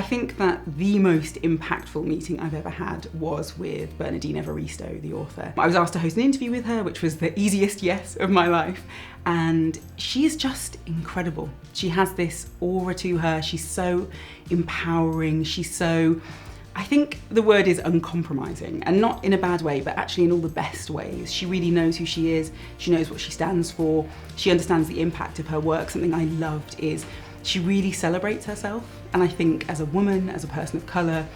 I think that the most impactful meeting I've ever had was with Bernardine Evaristo, the author. I was asked to host an interview with her, which was the easiest yes of my life. And she is just incredible. She has this aura to her. She's so empowering. She's so, I think the word is uncompromising, and not in a bad way, but actually in all the best ways. She really knows who she is. She knows what she stands for. She understands the impact of her work. Something I loved is she really celebrates herself. And I think as a woman, as a person of colour,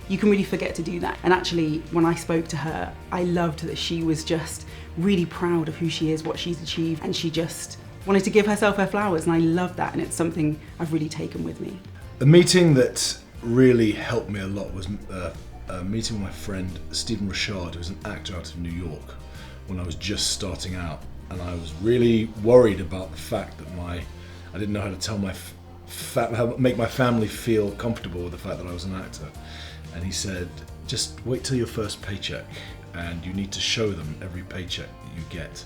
you can really forget to do that. And actually, when I spoke to her, I loved that she was just really proud of who she is, what she's achieved, and she just wanted to give herself her flowers, and I love that, and it's something I've really taken with me. The meeting that really helped me a lot was a meeting with my friend Stephen Richard, who's an actor out of New York, when I was just starting out, and I was really worried about the fact that I didn't know how to tell how make my family feel comfortable with the fact that I was an actor. And he said, just wait till your first paycheck, and you need to show them every paycheck that you get,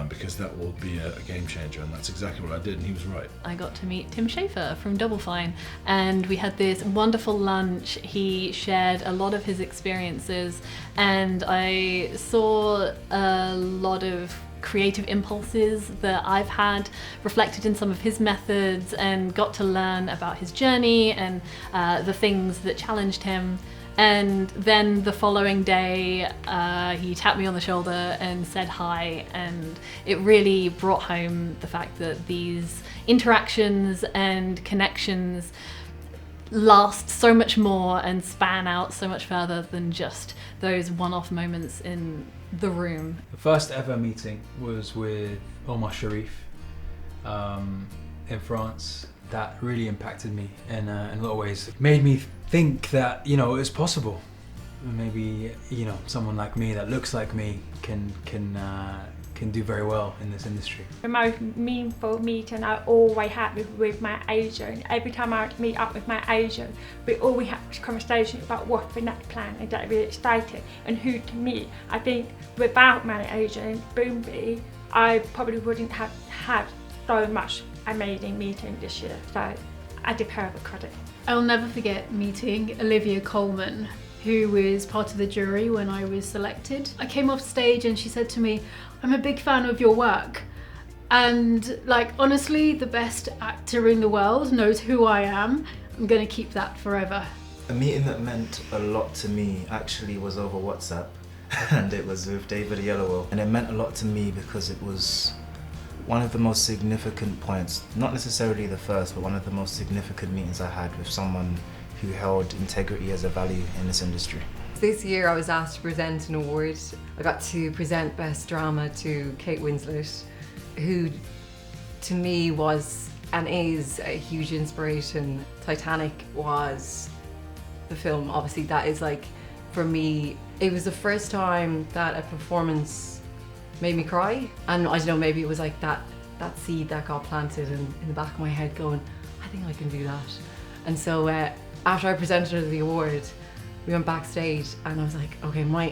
because that will be a game changer. And that's exactly what I did, and he was right. I got to meet Tim Schafer from Double Fine, and we had this wonderful lunch. He shared a lot of his experiences, and I saw a lot of creative impulses that I've had reflected in some of his methods, and got to learn about his journey and the things that challenged him. And then the following day, he tapped me on the shoulder and said hi, and it really brought home the fact that these interactions and connections last so much more and span out so much further than just those one-off moments in the room. The first ever meeting was with Omar Sharif in France. That really impacted me in a lot of ways. It made me think that, it was possible. Maybe, someone like me that looks like me can do very well in this industry. The most meaningful meeting I always had with my agent. Every time I meet up with my agent, we always have a conversation about what's the next plan, and get really excited and who to meet. I think without my agent, Boomby, I probably wouldn't have had so much amazing meeting this year. So I give her the credit. I'll never forget meeting Olivia Colman, who was part of the jury when I was selected. I came off stage and she said to me, "I'm a big fan of your work." And honestly, the best actor in the world knows who I am. I'm gonna keep that forever. A meeting that meant a lot to me actually was over WhatsApp, and it was with David Oyelowo. And it meant a lot to me because it was one of the most significant points, not necessarily the first, but one of the most significant meetings I had with someone who held integrity as a value in this industry. This year I was asked to present an award. I got to present Best Drama to Kate Winslet, who to me was and is a huge inspiration. Titanic was the film, obviously, that is for me, it was the first time that a performance made me cry. And I don't know, maybe it was that seed that got planted in the back of my head going, I think I can do that. And so after I presented her the award, we went backstage and I was like, okay, my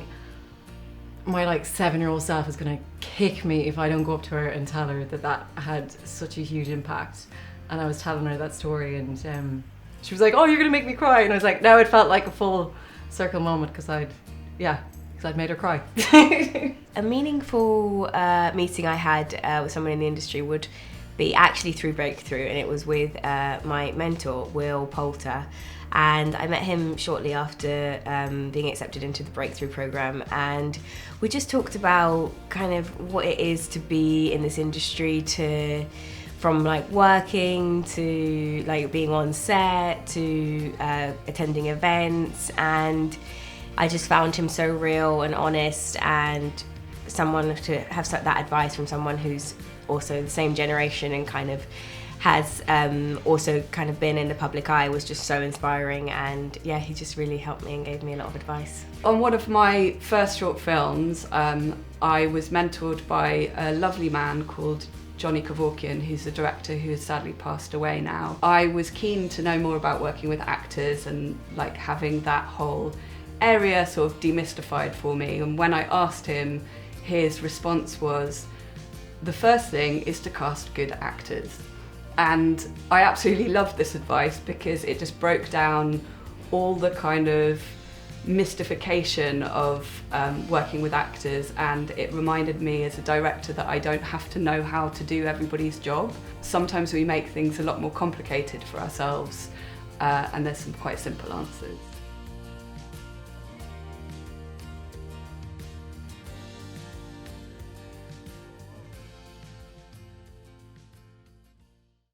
7-year-old self is gonna kick me if I don't go up to her and tell her that had such a huge impact. And I was telling her that story, and she was like, oh, you're gonna make me cry. And I was like, no, it felt like a full circle moment because I'd made her cry. A meaningful meeting I had with someone in the industry would be actually through Breakthrough, and it was with my mentor, Will Poulter. And I met him shortly after being accepted into the Breakthrough program, and we just talked about kind of what it is to be in this industry, from working to being on set to attending events. And I just found him so real and honest, and someone to have that advice from someone who's also the same generation and kind of has also kind of been in the public eye was just so inspiring. And yeah, he just really helped me and gave me a lot of advice. On one of my first short films, I was mentored by a lovely man called Johnny Kevorkian, who's a director who has sadly passed away now. I was keen to know more about working with actors and having that whole area sort of demystified for me. And when I asked him, his response was, the first thing is to cast good actors. And I absolutely loved this advice because it just broke down all the kind of mystification of working with actors, and it reminded me as a director that I don't have to know how to do everybody's job. Sometimes we make things a lot more complicated for ourselves, and there's some quite simple answers.